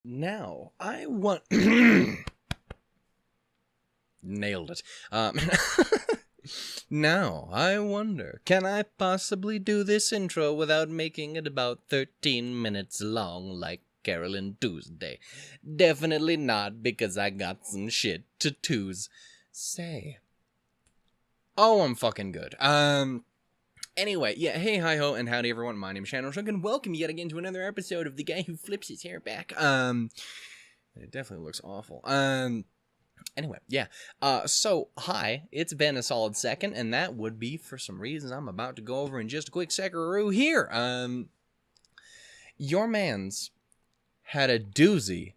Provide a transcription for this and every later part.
Now, I want... Nailed it. Now, I wonder, can I possibly do this intro without making it about 13 minutes long like Carolyn Tuesday? Definitely not, because I got some shit to say. Oh, I'm fucking good. Anyway, yeah, hey, hi-ho, and howdy, everyone. My name is Shannon Shunk, and welcome yet again to another episode of The Guy Who Flips His Hair Back. It definitely looks awful. Anyway, yeah. So, hi, it's been a solid second, and that would be for some reasons I'm about to go over in just a quick second here. Your man's had a doozy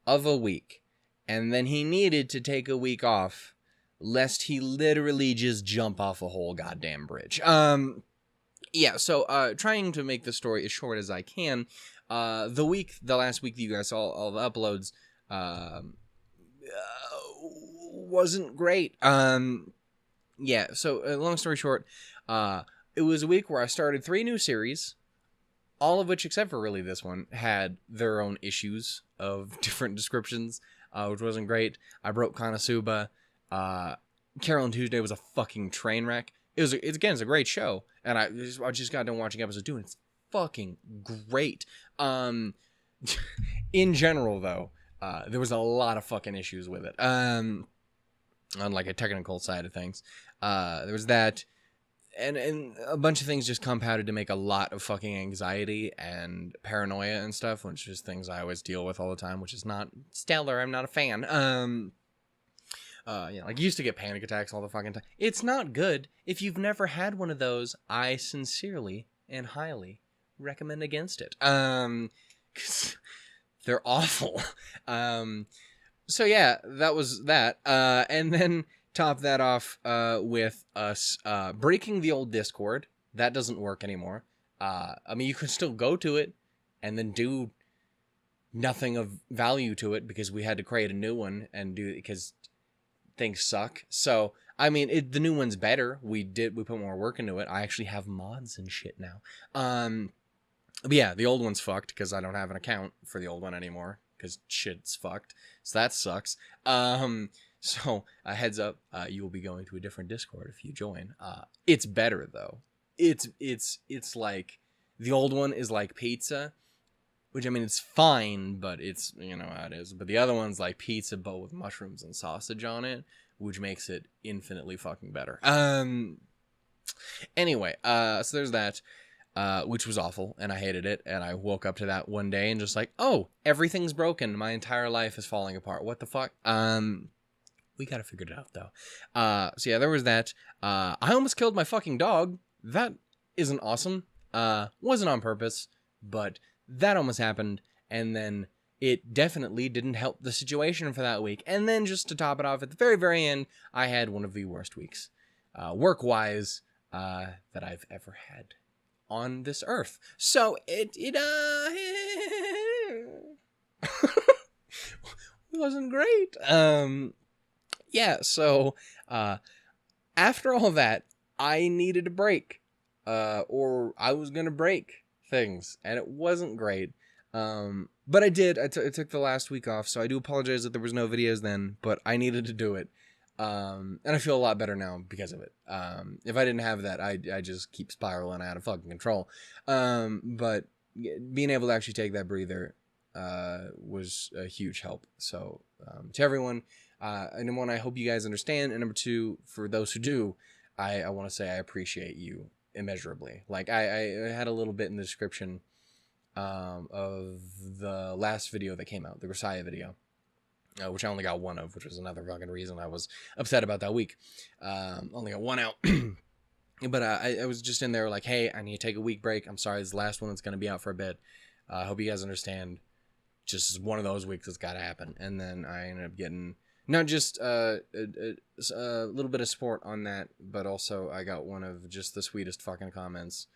of a week, and then he needed to take a week off, lest he literally just jump off a whole goddamn bridge. Yeah, so, trying to make the story as short as I can, the last week that you guys saw all the uploads, wasn't great. Yeah, so, long story short, it was a week where I started 3 new series, all of which, except for really this one, had their own issues of different descriptions, which wasn't great. I broke Konosuba. Carolyn Tuesday was a fucking train wreck. It's a great show, and I just got done watching episode 2, and it's fucking great. In general, though, there was a lot of fucking issues with it. On like a technical side of things, there was that, and a bunch of things just compounded to make a lot of fucking anxiety and paranoia and stuff, which is things I always deal with all the time, which is not stellar. I'm not a fan. Yeah, like, I used to get panic attacks all the fucking time. It's not good. If you've never had one of those, I sincerely and highly recommend against it. 'Cause they're awful. So yeah, that was that. And then top that off with us breaking the old Discord. That doesn't work anymore. I mean, you can still go to it and then do nothing of value to it because we had to create a new one and do it because things suck. So, I mean, the new one's better. We put more work into it. I actually have mods and shit now. But yeah, the old one's fucked because I don't have an account for the old one anymore because shit's fucked. So that sucks. So heads up, you will be going to a different Discord if you join. It's better though. It's like the old one is like pizza, which, I mean, it's fine, but it's, you know how it is. But the other one's like pizza, but with mushrooms and sausage on it, which makes it infinitely fucking better. Anyway, so there's that, which was awful, and I hated it, and I woke up to that one day and just like, oh, everything's broken. My entire life is falling apart. What the fuck? We gotta figure it out, though. So yeah, there was that. I almost killed my fucking dog. That isn't awesome. Wasn't on purpose, but that almost happened, and then it definitely didn't help the situation for that week. And then just to top it off, at the very, very end, I had one of the worst weeks, work-wise, that I've ever had on this earth. So it wasn't great. Yeah, so after all that, I needed a break, or I was gonna break things, and it wasn't great. But I did. I took the last week off, so I do apologize that there was no videos then, but I needed to do it. And I feel a lot better now because of it. If I didn't have that, I just keep spiraling out of fucking control. But being able to actually take that breather was a huge help. So to everyone, number one, I hope you guys understand, and number two, for those who do, I want to say I appreciate you immeasurably. Like, I had a little bit in the description of the last video that came out, the Resiah video, which I only got one of, which was another fucking reason I was upset about that week. Only got one out. But I was just in there like, hey, I need to take a week break. I'm sorry, this is the last one that's going to be out for a bit. I hope you guys understand. Just one of those weeks that's got to happen. And then I ended up getting not just a little bit of support on that, but also I got one of just the sweetest fucking comments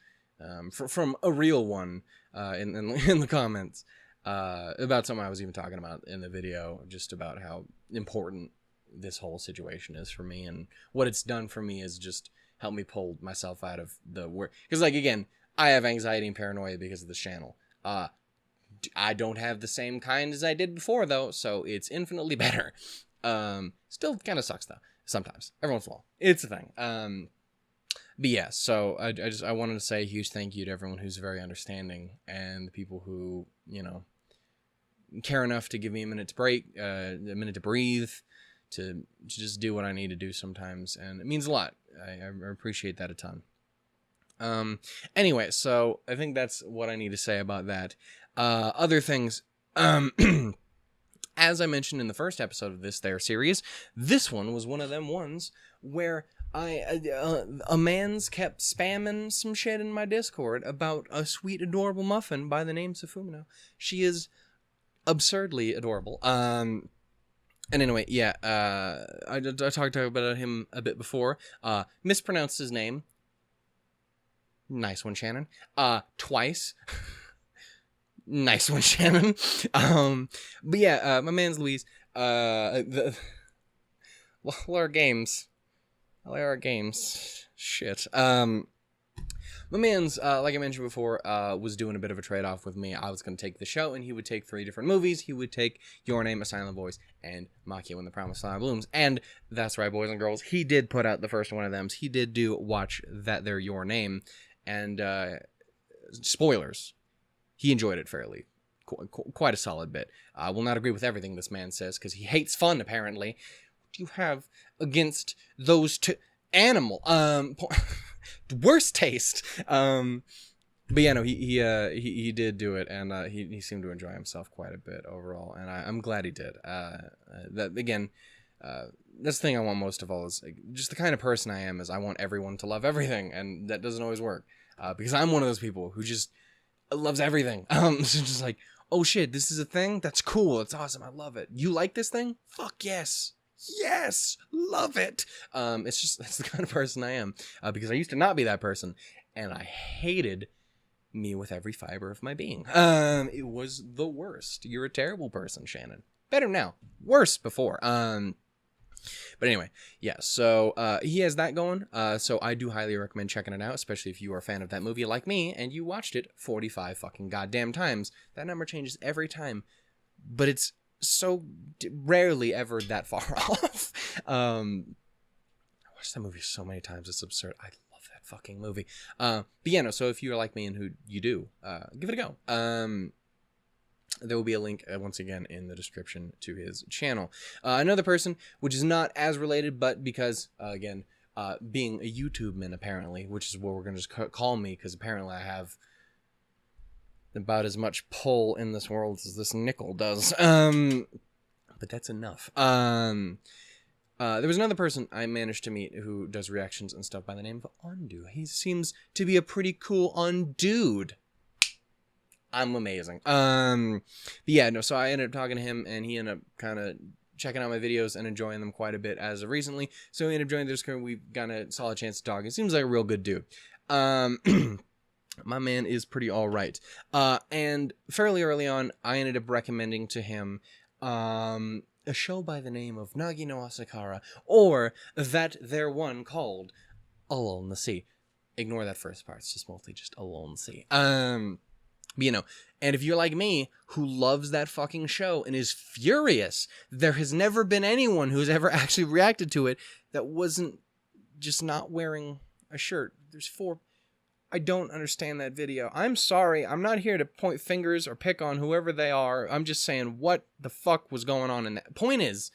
from a real one in the comments about something I was even talking about in the video, just about how important this whole situation is for me, and what it's done for me is just help me pull myself out of the work. Because, like, again, I have anxiety and paranoia because of this channel. I don't have the same kind as I did before, though, so it's infinitely better. Still kind of sucks, though, sometimes. Every once in a while. It's a thing. But yeah, so I wanted to say a huge thank you to everyone who's very understanding, and the people who, care enough to give me a minute to break, a minute to breathe, to just do what I need to do sometimes, and it means a lot. I appreciate that a ton. Anyway, so I think that's what I need to say about that. Other things, as I mentioned in the first episode of this there series, this one was one of them ones where a man's kept spamming some shit in my Discord about a sweet, adorable muffin by the name of Fumino. She is absurdly adorable. And anyway, yeah, I talked about him a bit before. Mispronounced his name. Nice one, Shannon. Twice. Nice one, Shannon. But yeah, my man's Louise. Our games. Shit. My man's, like I mentioned before, was doing a bit of a trade-off with me. I was going to take the show, and he would take 3 different movies. He would take Your Name, A Silent Voice, and Makio and the Promised Flower Blooms. And that's right, boys and girls. He did put out the first one of them. He did watch that there Your Name. And, spoilers. He enjoyed it fairly. Quite a solid bit. I will not agree with everything this man says, because he hates fun, apparently. What do you have against those two? Animal. Worst taste. But yeah, no, he did do it, and he seemed to enjoy himself quite a bit overall, and I'm glad he did. That again, that's the thing I want most of all is just the kind of person I am. Is I want everyone to love everything, and that doesn't always work because I'm one of those people who just loves everything. So just like, oh shit, this is a thing. That's cool. It's awesome. I love it. You like this thing? Fuck yes. Yes, love it. That's the kind of person I am, because I used to not be that person, and I hated me with every fiber of my being. It was the worst. You're a terrible person, Shannon. Better now, worse before. But anyway, yeah. So he has that going. So I do highly recommend checking it out, especially if you are a fan of that movie like me and you watched it 45 fucking goddamn times. That number changes every time, but it's so rarely ever that far off. I watched that movie so many times, it's absurd. I love that fucking movie. But yeah, no, so if you're like me and who you do, give it a go. There will be a link once again in the description to his channel. Another person, which is not as related, but because again, being a YouTube man apparently, which is what we're gonna just call me, because apparently I have about as much pull in this world as this nickel does. But that's enough. There was another person I managed to meet who does reactions and stuff by the name of Undo. He seems to be a pretty cool undude. I'm amazing. But yeah, no, so I ended up talking to him, and he ended up kind of checking out my videos and enjoying them quite a bit as of recently. So we ended up joining the Discord. We've got a solid chance to talk. It seems like a real good dude. My man is pretty all right. And fairly early on, I ended up recommending to him a show by the name of Nagi no Asakara, or that there one called Alone in the Sea. Ignore that first part. It's just mostly just Alone in the Sea. And if you're like me, who loves that fucking show and is furious, there has never been anyone who's ever actually reacted to it that wasn't just not wearing a shirt. There's 4... I don't understand that video. I'm sorry. I'm not here to point fingers or pick on whoever they are. I'm just saying what the fuck was going on in that. Point is,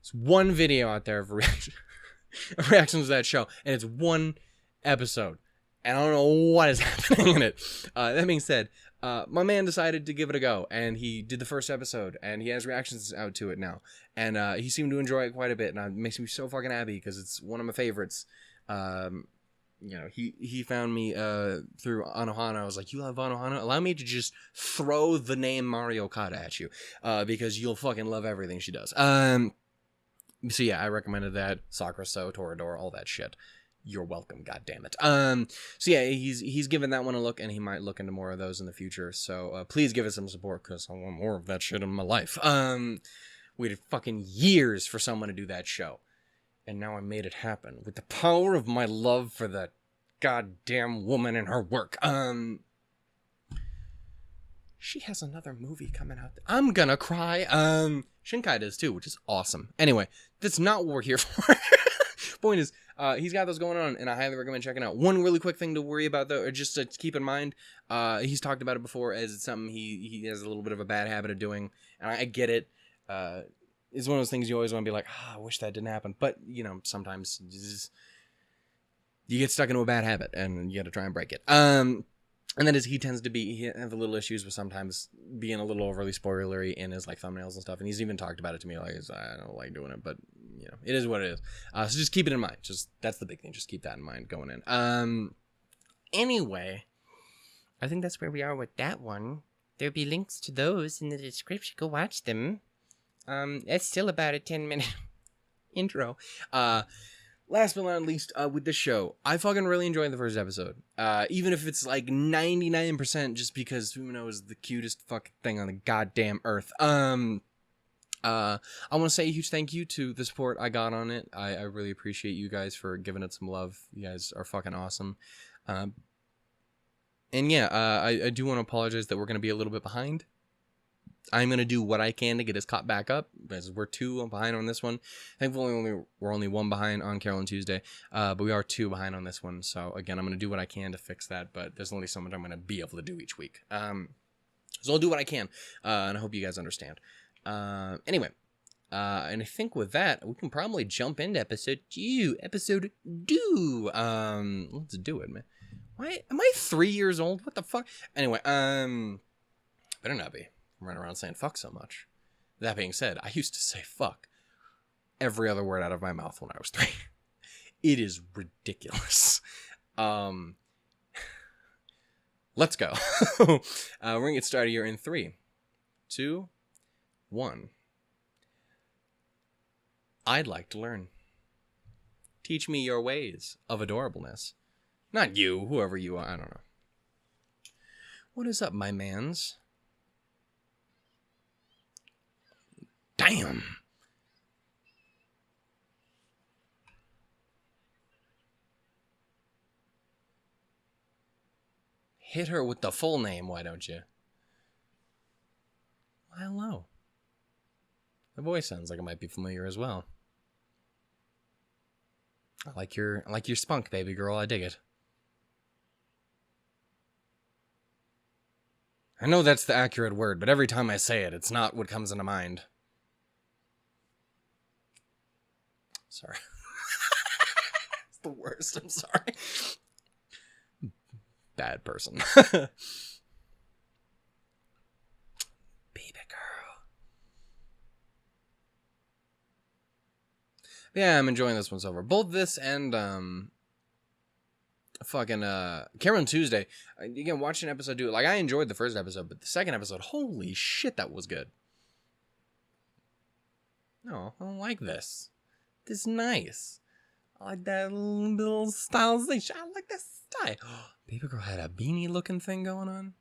it's one video out there of reactions to that show, and it's one episode. And I don't know what is happening in it. That being said, my man decided to give it a go, and he did the first episode, and he has reactions out to it now. And he seemed to enjoy it quite a bit, and it makes me so fucking happy because it's one of my favorites. He found me through Anohana. I was like, you love Anohana? Allow me to just throw the name Mario Kata at you, because you'll fucking love everything she does. So yeah, I recommended that. Sakura So, Toradora, all that shit. You're welcome, goddammit. So yeah, he's given that one a look, and he might look into more of those in the future. So please give us some support, because I want more of that shit in my life. Waited fucking years for someone to do that show. And now I made it happen with the power of my love for that goddamn woman and her work. She has another movie coming out. I'm gonna cry. Shinkai does too, which is awesome. Anyway, that's not what we're here for. Point is, he's got those going on, and I highly recommend checking out. One really quick thing to worry about, though, or just to keep in mind, he's talked about it before as it's something he has a little bit of a bad habit of doing, and I get it. It's one of those things you always want to be like, I wish that didn't happen. But, you know, sometimes you get stuck into a bad habit, and you got to try and break it. And that is, he have a little issues with sometimes being a little overly spoilery in his like thumbnails and stuff. And he's even talked about it to me, like, I don't like doing it, but you know, it is what it is. So just keep it in mind. That's the big thing. Just keep that in mind going in. Anyway, I think that's where we are with that one. There'll be links to those in the description. Go watch them. That's still about a 10-minute intro. Last but not least, with this show, I fucking really enjoyed the first episode. Even if it's like 99% just because Fumino is the cutest fucking thing on the goddamn earth. I want to say a huge thank you to the support I got on it. I really appreciate you guys for giving it some love. You guys are fucking awesome. And yeah, I do want to apologize that we're going to be a little bit behind. I'm going to do what I can to get us caught back up, because we're 2 behind on this one. Thankfully, we're only 1 behind on Carol and Tuesday, but we are 2 behind on this one. So, again, I'm going to do what I can to fix that, but there's only so much I'm going to be able to do each week. So I'll do what I can, and I hope you guys understand. Anyway, and I think with that, we can probably jump into episode 2. Episode 2. Let's do it, man. Why am I 3 years old? What the fuck? Anyway, better not be. I'm running around saying fuck so much. That being said, I used to say fuck every other word out of my mouth when I was 3. It is ridiculous. Let's go. We're gonna get started here in 3, 2, 1. I'd like to learn. Teach me your ways of adorableness. Not you, whoever you are, I don't know. What is up, my mans? Damn. Hit her with the full name, why don't you? Well, hello. The voice sounds like it might be familiar as well. I like your spunk, baby girl. I dig it. I know that's the accurate word, but every time I say it, it's not what comes into mind. Sorry. It's the worst. I'm sorry. Bad person. Baby girl. Yeah, I'm enjoying this one so far. Both this and Carol and Tuesday. Again, watching episode 2. Like, I enjoyed the first episode, but the second episode, holy shit, that was good. No, I don't like this. This is nice. I like that little stylization. I like that style. Baby girl had a beanie looking thing going on.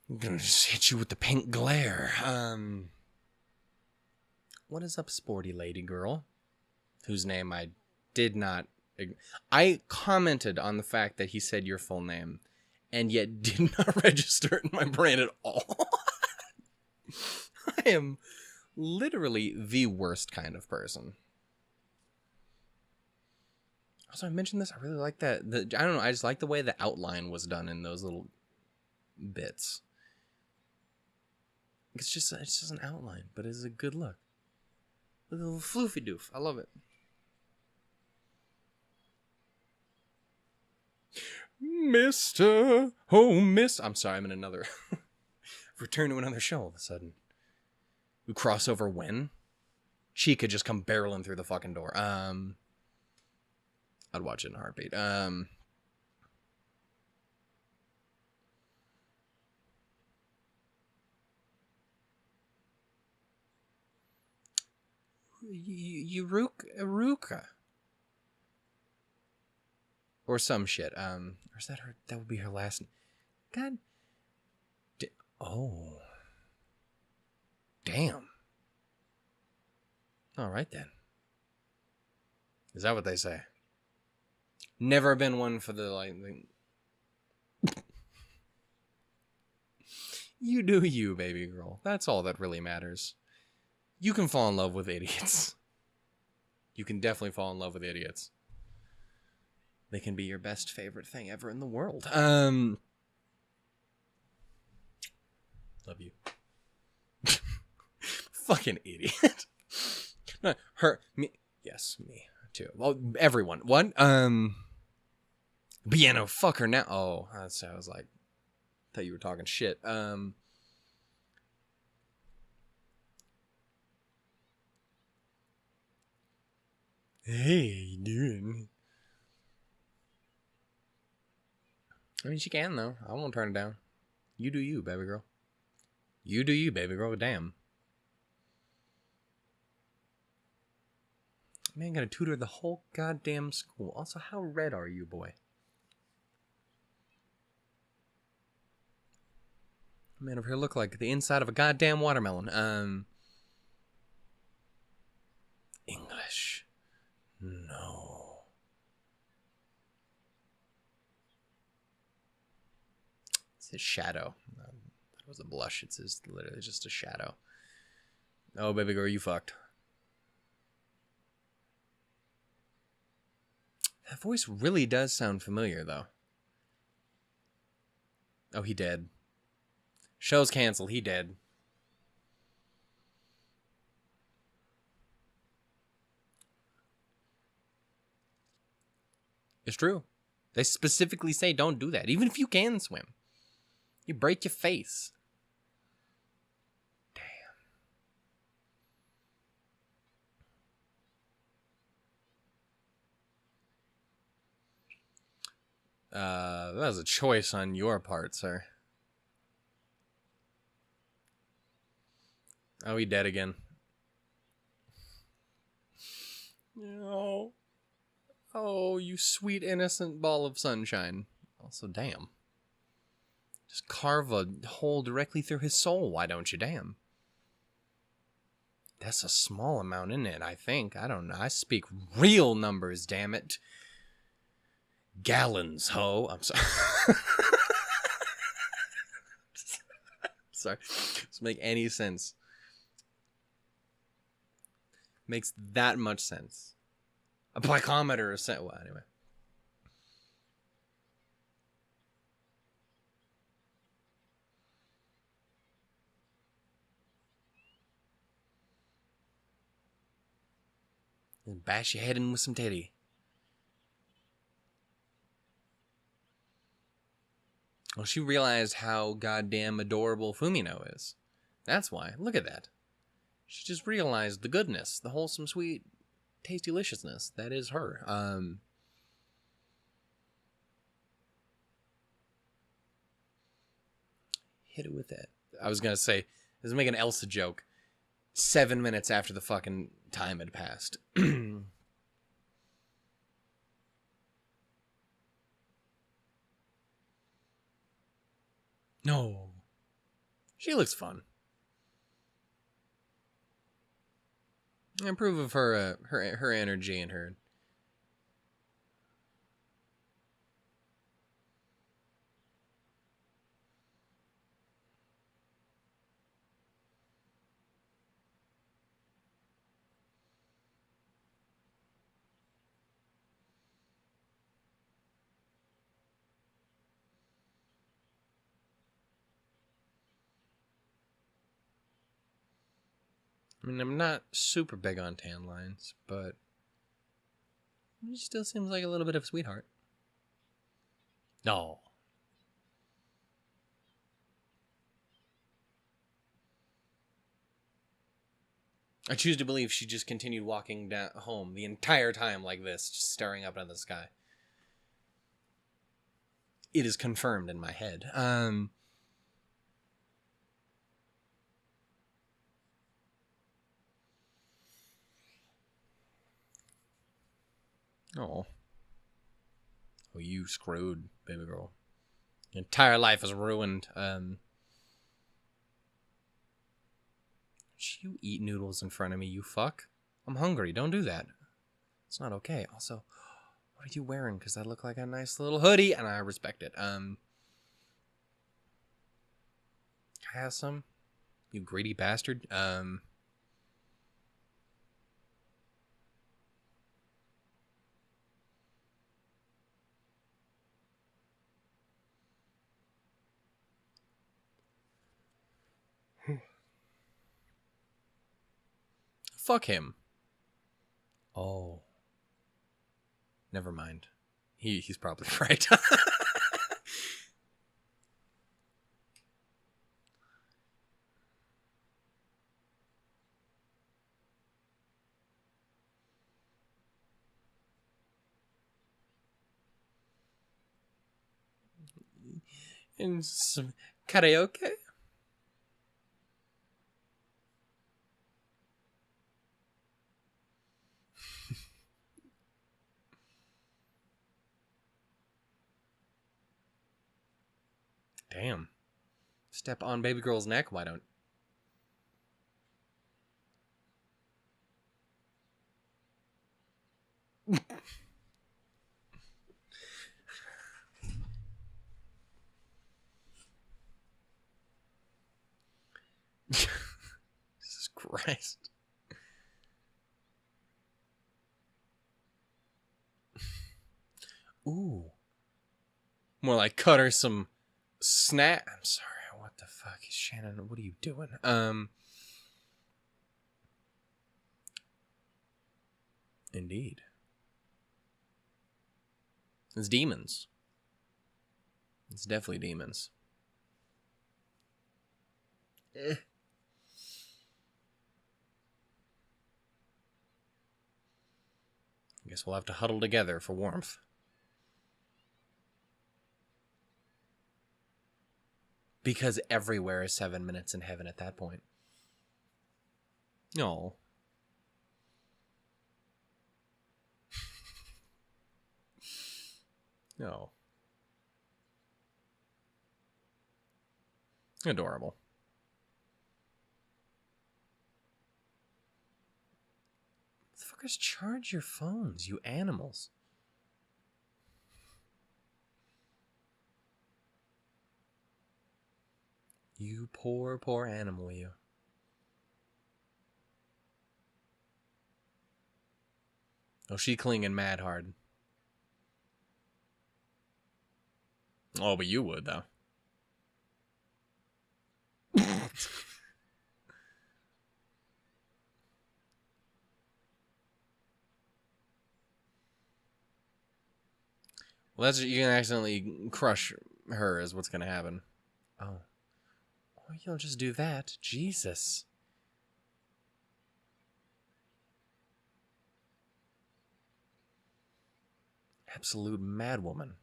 I'm gonna just hit you with the pink glare. What is up, sporty lady girl? Whose name I did not... I commented on the fact that he said your full name, and yet did not register it in my brain at all. I am literally the worst kind of person. Also, I mentioned this. I really like that. I don't know. I just like the way the outline was done in those little bits. It's just an outline, but it's a good look. A little floofy doof. I love it. Mr. Oh, Miss. I'm sorry, I'm in another... return to another show all of a sudden. We cross over when? She could just come barreling through the fucking door. I'd watch it in a heartbeat. Yuruka. Or some shit. Or is that her? That would be her last name. God. Oh. Damn. All right then. Is that what they say? Never been one for the, like... You do you, baby girl. That's all that really matters. You can fall in love with idiots. You can definitely fall in love with idiots. They can be your best favorite thing ever in the world. Love you. Fucking idiot. No, her, me, yes, me too. Well, everyone. What? But yeah, no, fuck her now. Oh, that's, I was like, thought you were talking shit. Hey, you doing? I mean, she can, though. I won't turn it down. You do you, baby girl. You do you, baby girl. Damn. Man, gonna tutor the whole goddamn school. Also, how red are you, boy? Man, over here look like the inside of a goddamn watermelon. English. No. It's his shadow. That was a blush. It's literally just a shadow. Oh, baby girl, you fucked. That voice really does sound familiar, though. Oh, he dead. Show's canceled. He dead. It's true. They specifically say don't do that. Even if you can swim. You break your face. That was a choice on your part, sir. Oh, he dead again. No. Oh, you sweet innocent ball of sunshine. Also, damn. Just carve a hole directly through his soul, why don't you? Damn. That's a small amount in it, I think. I don't know. I speak real numbers, damn it. Gallons, ho. I'm sorry. Sorry. Doesn't make any sense. Makes that much sense. A picometer is set. Well, anyway. And bash your head in with some teddy. Well, she realized how goddamn adorable Fumino is. That's why. Look at that. She just realized the goodness, the wholesome, sweet, tasty deliciousness that is her. Hit it with that. I was gonna say, this is making an Elsa joke. 7 minutes after the fucking time had passed. No. She looks fun. I approve of her her energy and her... I mean, I'm not super big on tan lines, but he still seems like a little bit of a sweetheart. No. I choose to believe she just continued walking down home the entire time like this, just staring up into the sky. It is confirmed in my head. Oh, you screwed, baby girl. Your entire life is ruined. You eat noodles in front of me, you fuck. I'm hungry. Don't do that. It's not okay. Also, what are you wearing? Because that looked like a nice little hoodie, and I respect it. Can I have some? You greedy bastard. Fuck him. Oh. Never mind. He's probably right. And some karaoke? Damn. Step on baby girl's neck, why don't... Jesus Christ. Ooh. More like cut her some snack. I'm sorry, what the fuck is Shannon? What are you doing? Indeed. It's demons. It's definitely demons. I guess we'll have to huddle together for warmth. Because everywhere is 7 minutes in heaven at that point. No. No. Adorable. Motherfuckers, charge your phones, you animals. You poor, poor animal, you. Oh, she clinging mad hard. Oh, but you would, though. Well, that's you can accidentally crush her is what's going to happen. Oh. Or you'll just do that. Jesus. Absolute madwoman.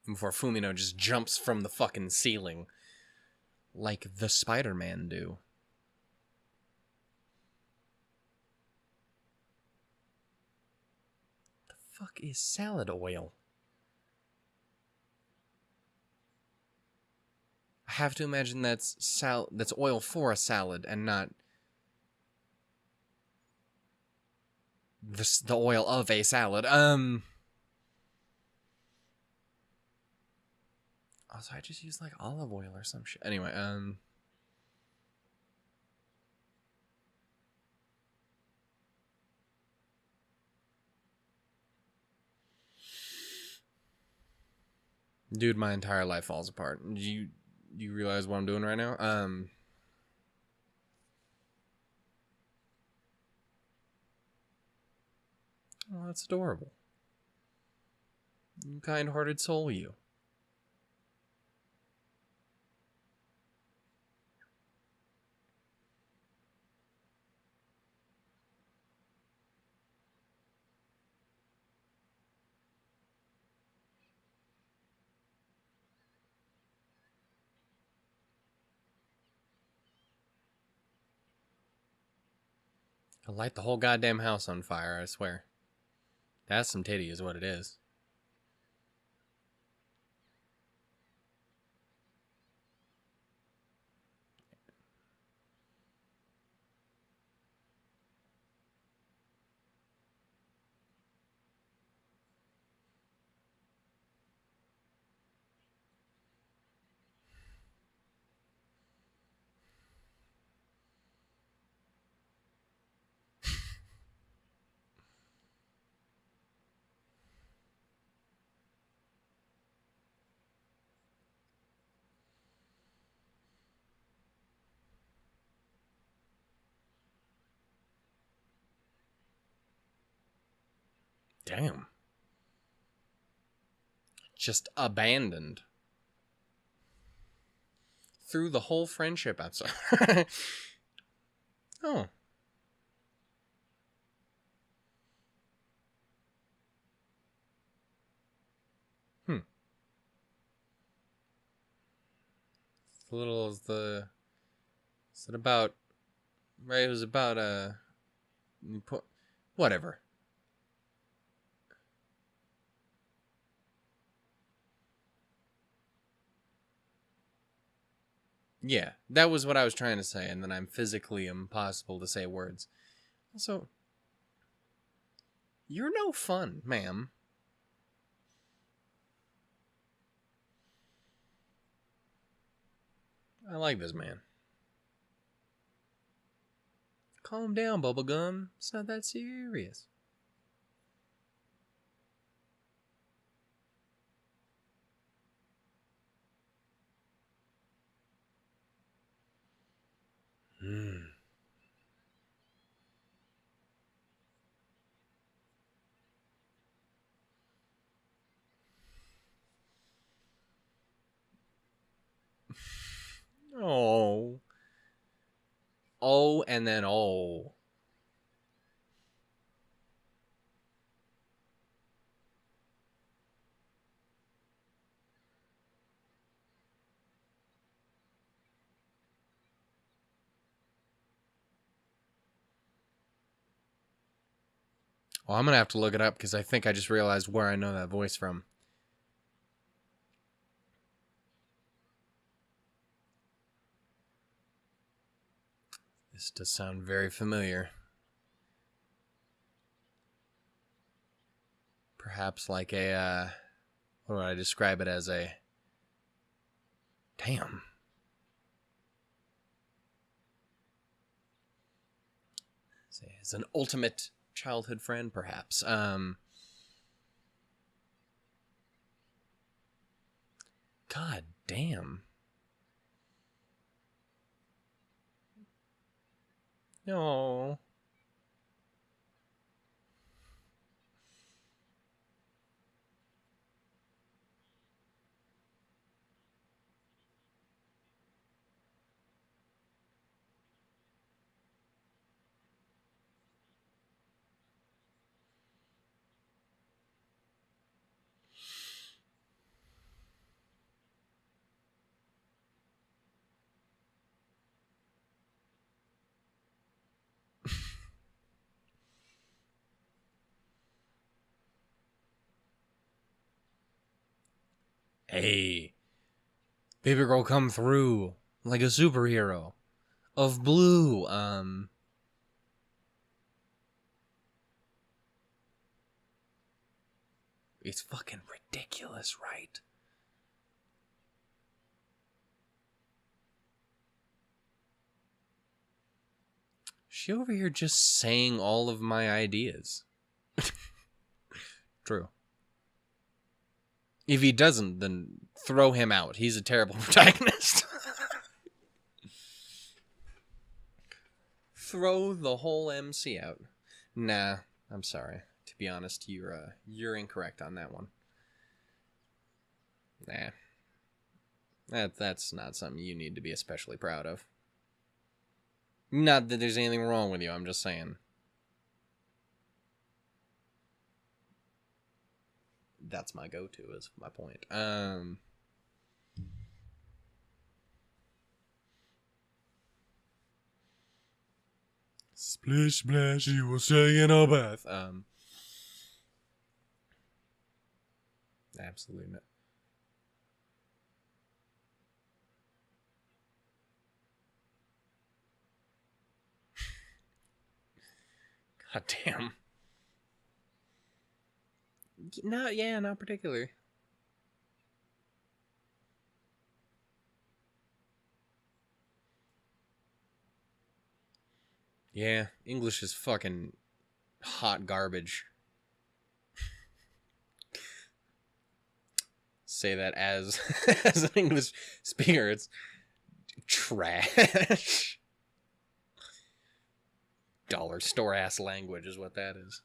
Before Fumino just jumps from the fucking ceiling. Like the Spider-Man do. The fuck is salad oil? I have to imagine that's oil for a salad and not the oil of a salad. Also, I just used like olive oil or some shit. Anyway, dude, my entire life falls apart. Do you realize what I'm doing right now? Oh, that's adorable. You kind-hearted soul, you. I'll light the whole goddamn house on fire, I swear. That's some titty is what it is. Damn. Just abandoned. Through the whole friendship outside. Oh. A little as the... Is it about... Right, it was about, whatever. Yeah, that was what I was trying to say, and then I'm physically impossible to say words. Also, you're no fun, ma'am. I like this man. Calm down, bubblegum. It's not that serious. Oh. Oh, and then oh. Well, I'm going to have to look it up because I think I just realized where I know that voice from. This does sound very familiar. Perhaps like a, what would I describe it as? A... Damn. As an ultimate childhood friend, perhaps. God damn. No. Hey, baby girl, come through like a superhero of blue. It's fucking ridiculous, right? She over here just saying all of my ideas. True. If he doesn't, then throw him out. He's a terrible protagonist. Throw the whole MC out. Nah, I'm sorry. To be honest, you're incorrect on that one. Nah. That's not something you need to be especially proud of. Not that there's anything wrong with you, I'm just saying. That's my go-to, is my point. Splish splash, you will stay in a bath. Absolutely not. God damn. No, yeah, not particularly. Yeah, English is fucking hot garbage. Say that as as an English speaker, it's trash. Dollar store ass language is what that is.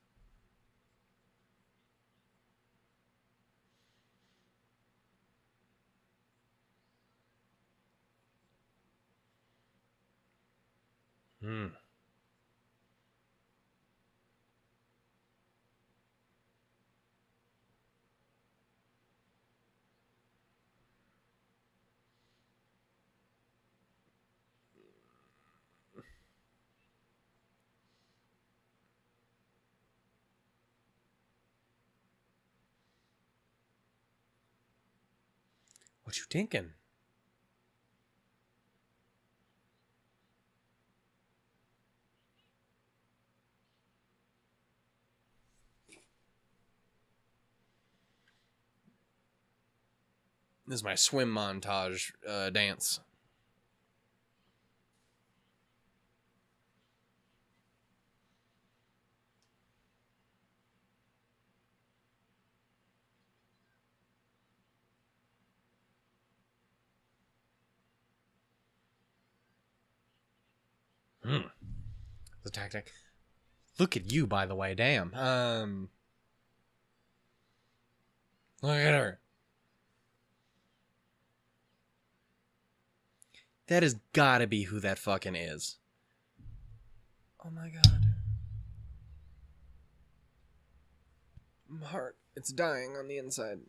Hmm. What you thinking? This is my swim montage dance. Hmm. The tactic. Look at you, by the way. Damn. Look at her. That has gotta be who that fucking is. Oh my god. My heart. It's dying on the inside.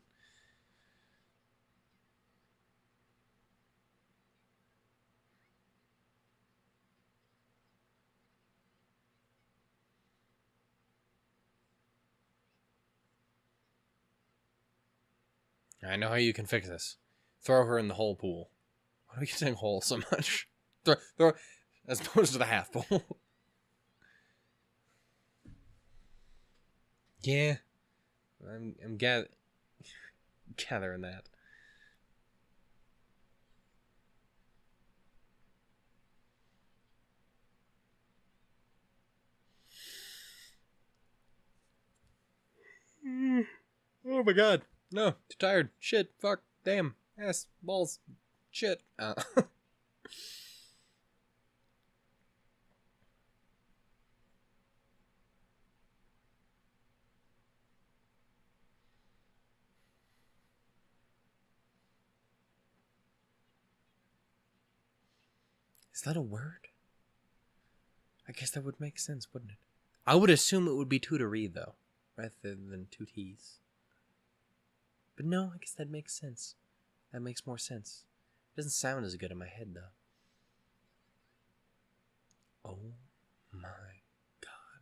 I know how you can fix this. Throw her in the whole pool. Why do we keep saying hole so much? Throw, as opposed to the half pool. Yeah. I'm gathering that. Oh my god. No, too tired. Shit. Fuck. Damn. Ass. Balls. Shit. Is that a word? I guess that would make sense, wouldn't it? I would assume it would be two to read, though, rather than two T's. But no, I guess that makes sense. That makes more sense. It doesn't sound as good in my head, though. Oh my god.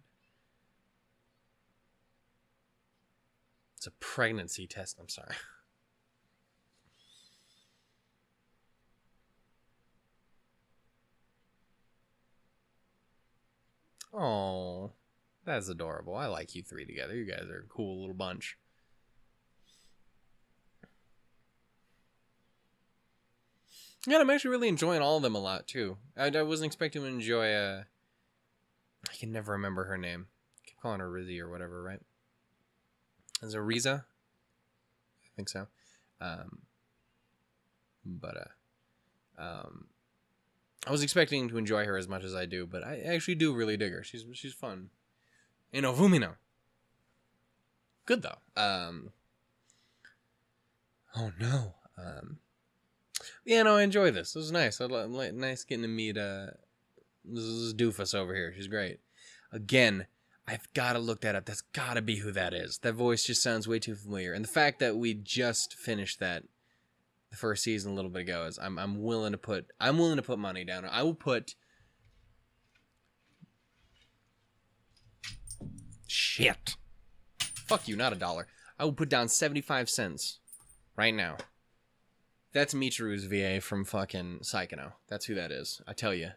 It's a pregnancy test. I'm sorry. Oh, that's adorable. I like you three together. You guys are a cool little bunch. Yeah, I'm actually really enjoying all of them a lot, too. I wasn't expecting to enjoy, I can never remember her name. I keep calling her Rizzy or whatever, right? Is it Riza? I think so. But I was expecting to enjoy her as much as I do, but I actually do really dig her. She's fun. You know, Fumino. Good, though. Oh, no. Yeah, no, I enjoy this. This was nice. Nice getting to meet this doofus over here. She's great. Again, I've got to look that up. That's got to be who that is. That voice just sounds way too familiar. And the fact that we just finished the first season a little bit ago is I'm willing to put money down. I will put shit. Fuck you, not $1. I will put down 75 cents right now. That's Michiru's VA from fucking Psychono. That's who that is. I tell you.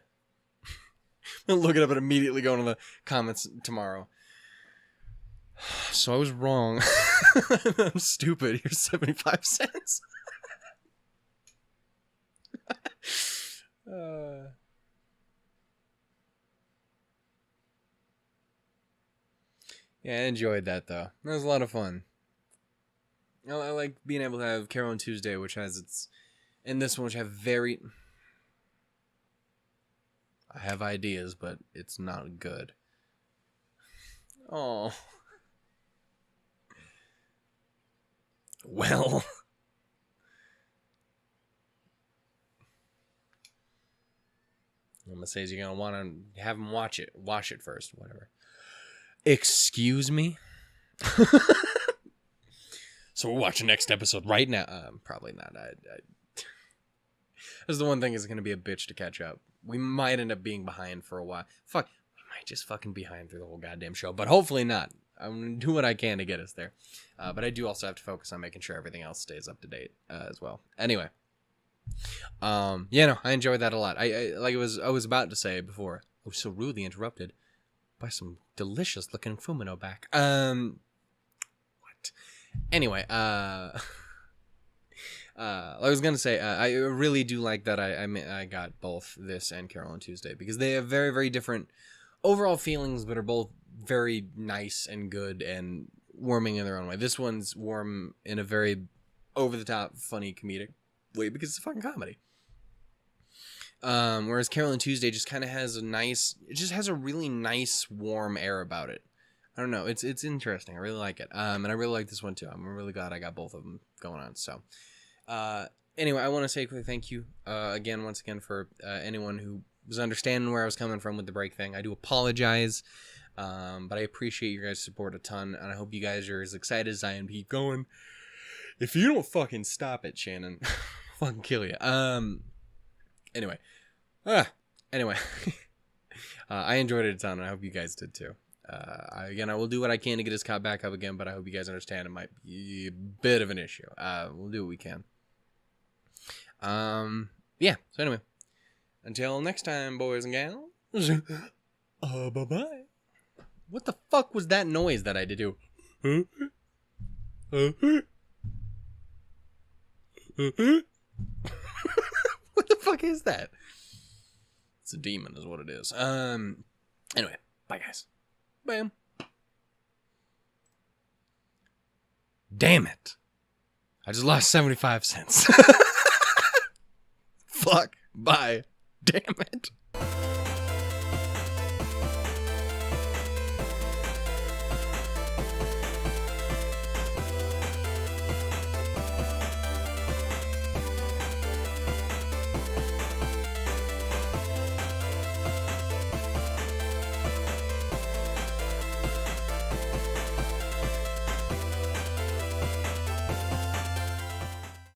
I'll look it up and immediately go into the comments tomorrow. So I was wrong. I'm stupid. Here's 75 cents. Yeah, I enjoyed that, though. That was a lot of fun. I like being able to have Carol and Tuesday, which has its... And this one, which have very... I have ideas, but it's not good. Oh. Well. It says you're going to want to have them watch it first, whatever. Excuse me? So we're watching next episode right now. Probably not. That's the one thing is going to be a bitch to catch up. We might end up being behind for a while. Fuck. We might just fucking behind through the whole goddamn show. But hopefully not. I'm going to do what I can to get us there. But I do also have to focus on making sure everything else stays up to date as well. Anyway. I enjoyed that a lot. I was about to say before, I was so rudely interrupted by some delicious looking Fumino back. What? Anyway, I was gonna say, I really do like that I got both this and Carol on Tuesday, because they have very, very different overall feelings, but are both very nice and good and warming in their own way. This one's warm in a very over-the-top, funny, comedic way, because it's a fucking comedy. Whereas Carol and Tuesday just kind of has a really nice, warm air about it. I don't know. It's interesting. I really like it. And I really like this one too. I'm really glad I got both of them going on. So, anyway, I want to say a quick thank you, once again, for anyone who was understanding where I was coming from with the break thing. I do apologize, but I appreciate your guys' support a ton, and I hope you guys are as excited as I am to keep going. If you don't fucking stop it, Shannon, I'll fucking kill you. Anyway, I enjoyed it a ton, and I hope you guys did too. I will do what I can to get his cop back up again, but I hope you guys understand it might be a bit of an issue. We'll do what we can. So anyway, until next time, boys and gals. Bye-bye. What the fuck was that noise that I did do? What the fuck is that? It's a demon is what it is. Anyway, bye guys. Bam. Damn it. I just lost 75 cents. Fuck. Bye. Damn it.